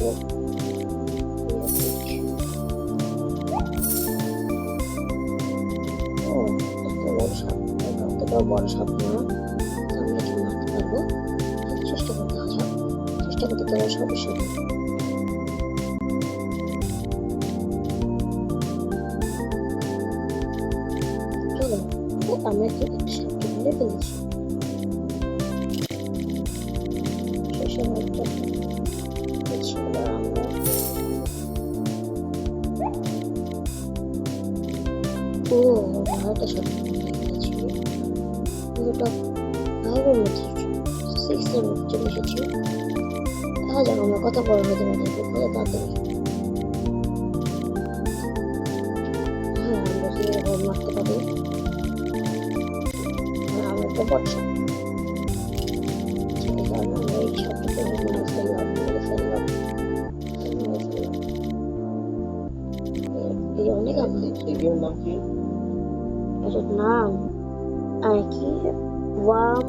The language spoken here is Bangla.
করবো। ও অতটাও বড় সাপ না, আমরা কি মারতে পারবো? চেষ্টা করতে আসা, চেষ্টা করতে তোমার সমস্যা নেই। চলো, আমরা কি একটা সাপকে মেরে ফেলেছি। ও ভারতের সাথে ফেলেছি, ওটা ফাইভের মধ্যে সিক্সের মধ্যে চলে এসেছি। দেখা যাক আমরা কত বড় হতে পারি, কত তাড়াতাড়ি। হ্যাঁ, আমরা সেভাবে মারতে পারি। আমরা একটা বর্ষা, সেই কারণে আমরা এই সাপটাকে মেরে ফেললাম, মেরে ফেললাম, মেরে ফেললাম। এই অনেক আমার এর নাম কি? এটার নাম কি ওয়ার্ম